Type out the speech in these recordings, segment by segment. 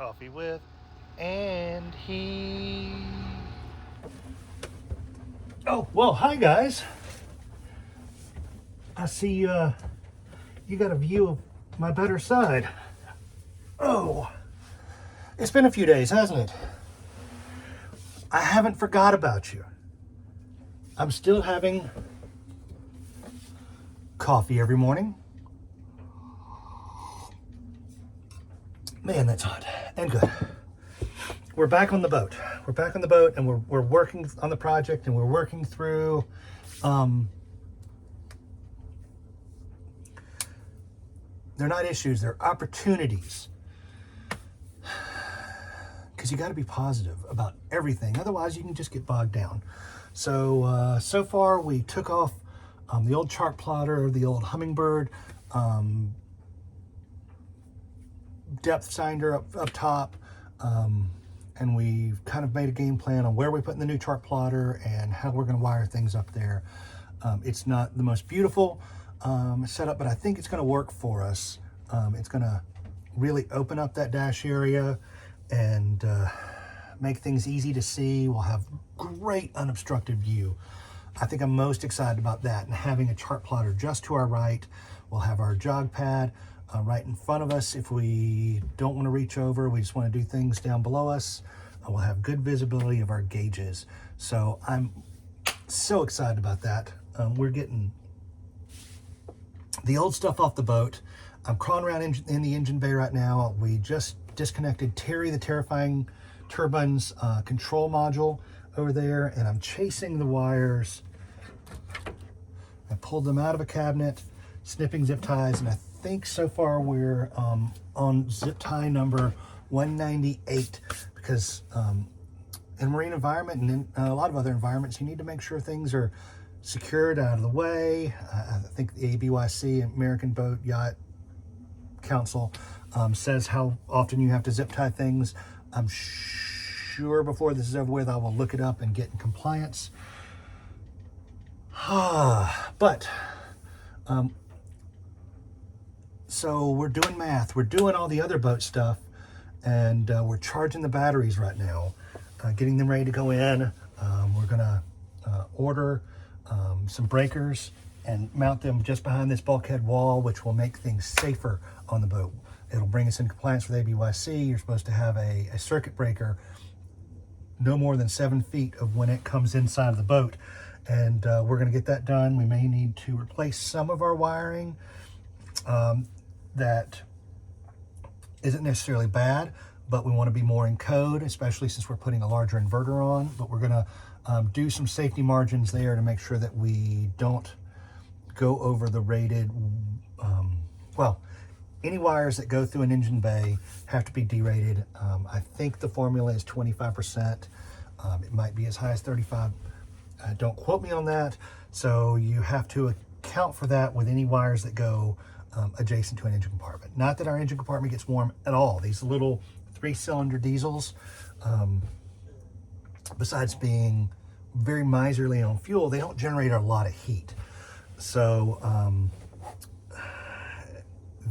coffee with, and Oh, well, hi guys. I see you got a view of my better side. Oh, it's been a few days, hasn't it? I haven't forgot about you. I'm still having coffee every morning. Man, that's hot and good. We're back on the boat. We're back on the boat, and we're working on the project, and we're working through they're not issues, they're opportunities. Because you got to be positive about everything. Otherwise, you can just get bogged down. So, so far we took off the old chart plotter, the old hummingbird, depth finder up top, and we've kind of made a game plan on where we're putting the new chart plotter and how we're going to wire things up there. It's not the most beautiful setup, but I think it's going to work for us. It's going to really open up that dash area and make things easy to see. We'll have great unobstructed view. I think I'm most excited about that, and having a chart plotter just to our right. We'll have our jog pad right in front of us. If we don't want to reach over, we just want to do things down below us, we'll have good visibility of our gauges. So I'm so excited about that. We're getting the old stuff off the boat. I'm crawling around in the engine bay right now. We just disconnected Terry, the Terrifying Turbines control module over there, and I'm chasing the wires. I pulled them out of a cabinet, snipping zip ties, and I think so far we're on zip tie number 198, because in a marine environment and in a lot of other environments, you need to make sure things are secured, out of the way. I think the ABYC, American Boat Yacht Council, says how often you have to zip tie things. I'm sure before this is over with, I will look it up and get in compliance. But so we're doing math, we're doing all the other boat stuff, and we're charging the batteries right now, getting them ready to go in. We're gonna order some breakers and mount them just behind this bulkhead wall, which will make things safer on the boat. It'll bring us in compliance with ABYC. You're supposed to have a circuit breaker no more than 7 feet of when it comes inside of the boat. And we're gonna get that done. We may need to replace some of our wiring that isn't necessarily bad, but we want to be more in code, especially since we're putting a larger inverter on. But we're gonna do some safety margins there to make sure that we don't go over the rated, well, any wires that go through an engine bay have to be derated. I think the formula is 25%. It might be as high as 35. Don't quote me on that. So you have to account for that with any wires that go adjacent to an engine compartment. Not that our engine compartment gets warm at all. These little 3-cylinder diesels, besides being very miserly on fuel, they don't generate a lot of heat. So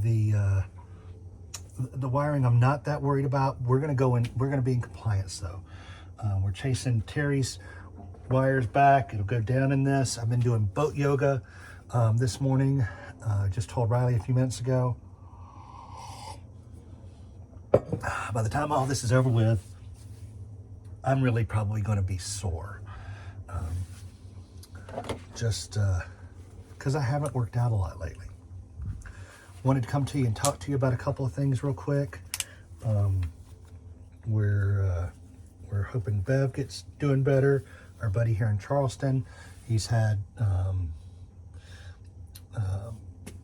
the wiring I'm not that worried about. We're gonna go in, we're gonna be in compliance though. We're chasing Terry's wires back. It'll go down in this. I've been doing boat yoga this morning. Just told Riley a few minutes ago. By the time all this is over with, I'm really probably going to be sore. Just because I haven't worked out a lot lately. Wanted to come to you and talk to you about a couple of things real quick. We're hoping Bev gets doing better. Our buddy here in Charleston, he's had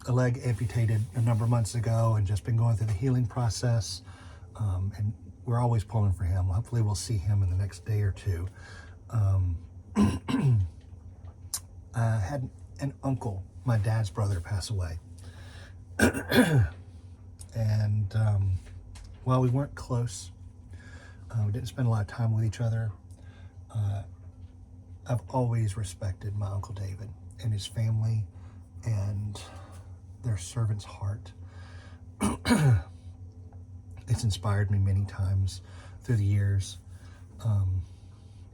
a leg amputated a number of months ago and just been going through the healing process. And we're always pulling for him. Hopefully we'll see him in the next day or two. I had an uncle, my dad's brother, pass away. And while we weren't close, we didn't spend a lot of time with each other, I've always respected my Uncle David and his family and their servant's heart. It's inspired me many times through the years.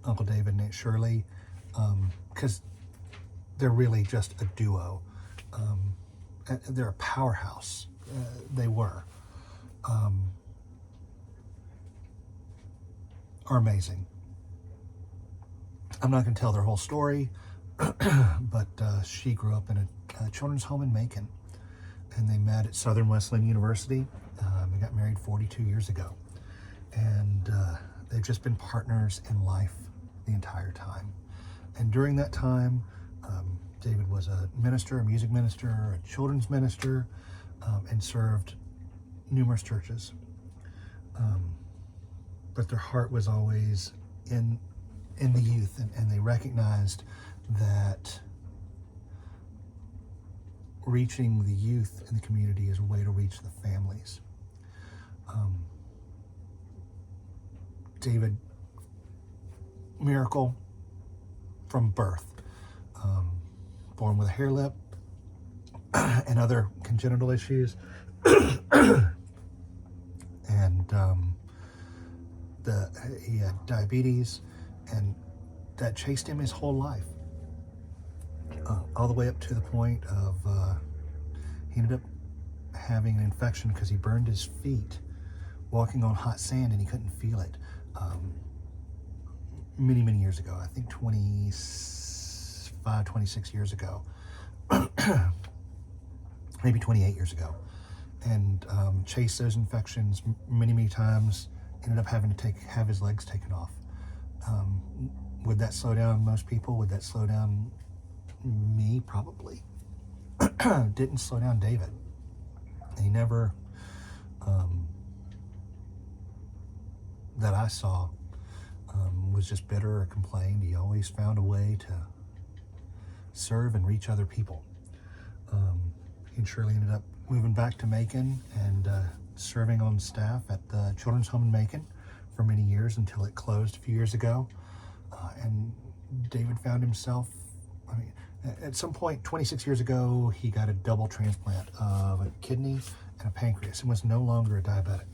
Uncle David and Aunt Shirley, because they're really just a duo. They're a powerhouse. They were. Are amazing. I'm not going to tell their whole story, but she grew up in a children's home in Macon, and they met at Southern Wesleyan University. They got married 42 years ago, and they've just been partners in life the entire time. And during that time, David was a minister, a music minister, a children's minister, and served numerous churches. But their heart was always in the youth, and they recognized that reaching the youth in the community is a way to reach the families. David, miracle from birth, born with a hair lip and other congenital issues, and he had diabetes, and that chased him his whole life, all the way up to the point of he ended up having an infection because he burned his feet walking on hot sand, and he couldn't feel it. Many years ago, I think 25, 26 years ago, maybe 28 years ago, and chased those infections many times. Ended up having to have his legs taken off. Would that slow down most people? Would that slow down me? Probably. Didn't slow down David. He never, that I saw, was just bitter or complained. He always found a way to serve and reach other people. He and Shirley ended up moving back to Macon and serving on staff at the children's home in Macon for many years until it closed a few years ago. And David found himself, at some point 26 years ago, he got a double transplant of a kidney and a pancreas and was no longer a diabetic.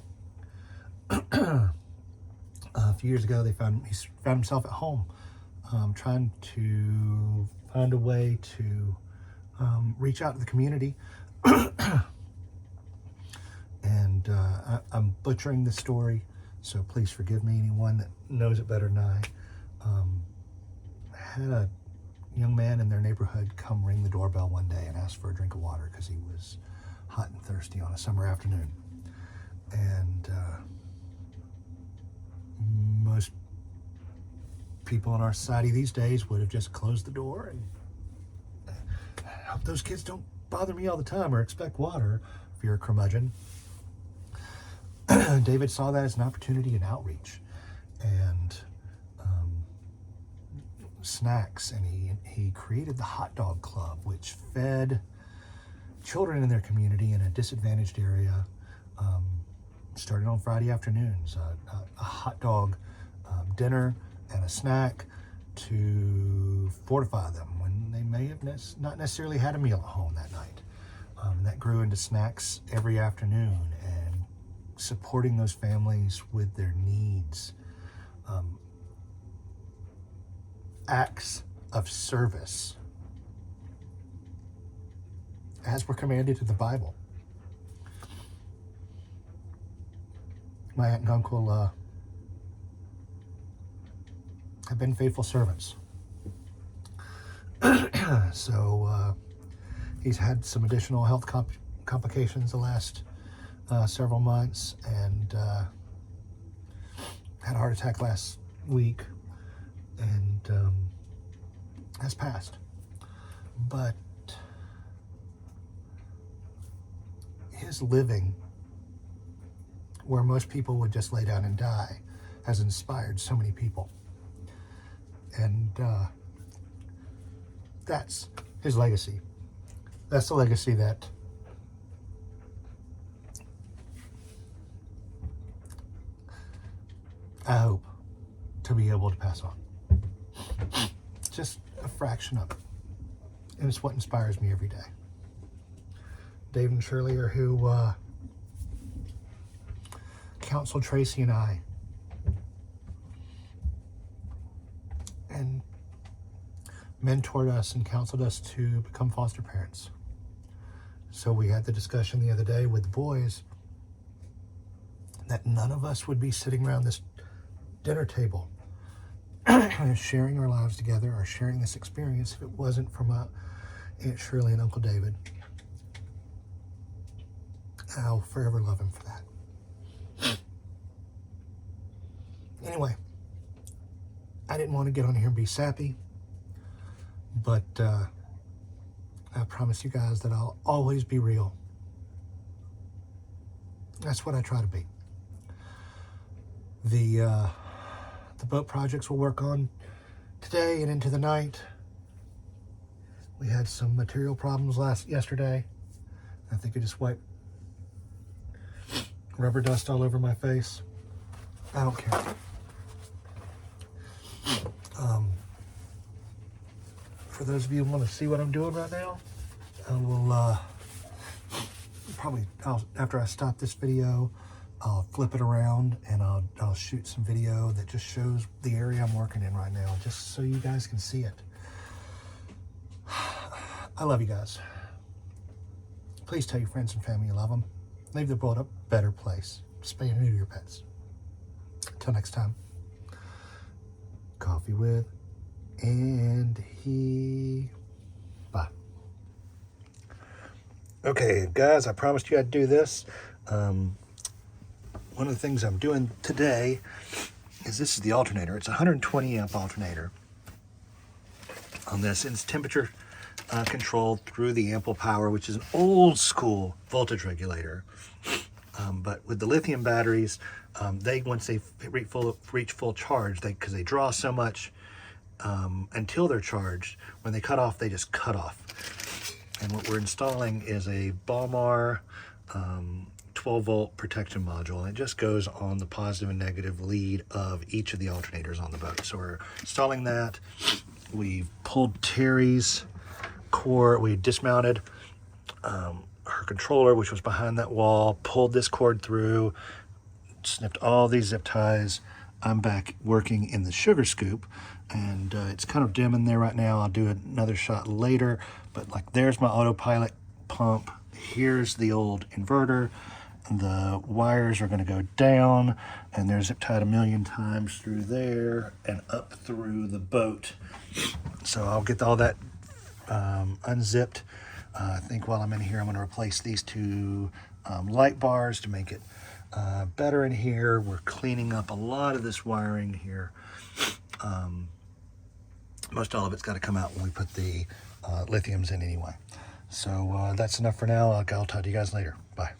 A few years ago, he found himself at home, trying to find a way to reach out to the community. And I'm butchering the story, so please forgive me, anyone that knows it better than I. Had a young man in their neighborhood come ring the doorbell one day and ask for a drink of water because he was hot and thirsty on a summer afternoon. And most people in our society these days would have just closed the door and I hope those kids don't bother me all the time or expect water if you're a curmudgeon. David saw that as an opportunity and outreach, and snacks, and he created the hot dog club, which fed children in their community in a disadvantaged area. Started on Friday afternoons, a hot dog dinner and a snack to fortify them when they may have not necessarily had a meal at home that night. And that grew into snacks every afternoon and supporting those families with their needs. Acts of service as were commanded in the Bible. My aunt and uncle have been faithful servants. So he's had some additional health complications the last several months, and had a heart attack last week, and has passed. But his living, where most people would just lay down and die, has inspired so many people. And that's his legacy. That's the legacy that I hope to be able to pass on. Just a fraction of it. And it's what inspires me every day. Dave and Shirley are who counseled Tracy and I, and mentored us and counseled us to become foster parents. So we had the discussion the other day with the boys that none of us would be sitting around this dinner table sharing our lives together or sharing this experience if it wasn't from Aunt Shirley and Uncle David. I'll forever love him for that. Anyway, I didn't want to get on here and be sappy, but I promise you guys that I'll always be real. That's what I try to be. The boat projects we'll work on today and into the night. We had some material problems yesterday. I think I just wiped rubber dust all over my face. I don't care. For those of you who want to see what I'm doing right now, I will probably, after I stop this video, I'll flip it around and I'll shoot some video that just shows the area I'm working in right now, just so you guys can see it. I love you guys. Please tell your friends and family you love them. Leave the world a better place. Spay and neuter your pets. Until next time, coffee with Andy. Bye. Okay, guys, I promised you I'd do this. One of the things I'm doing today is this is the alternator. It's a 120 amp alternator on this, and it's temperature controlled through the ample power, which is an old school voltage regulator. But with the lithium batteries, once they reach full charge, because they draw so much until they're charged, when they cut off, they just cut off. And what we're installing is a Balmar 12 volt protection module, and it just goes on the positive and negative lead of each of the alternators on the boat. So we're installing that. We've pulled Terry's cord, we dismounted her controller, which was behind that wall, pulled this cord through, snipped all these zip ties. I'm back working in the sugar scoop, and it's kind of dim in there right now. I'll do another shot later, but like there's my autopilot pump. Here's the old inverter. The wires are going to go down, and they're zip tied a million times through there and up through the boat. So I'll get all that unzipped. I think while I'm in here, I'm going to replace these two light bars to make it better in here. We're cleaning up a lot of this wiring here. Most all of it's got to come out when we put the lithiums in anyway. So that's enough for now. I'll talk to you guys later. Bye.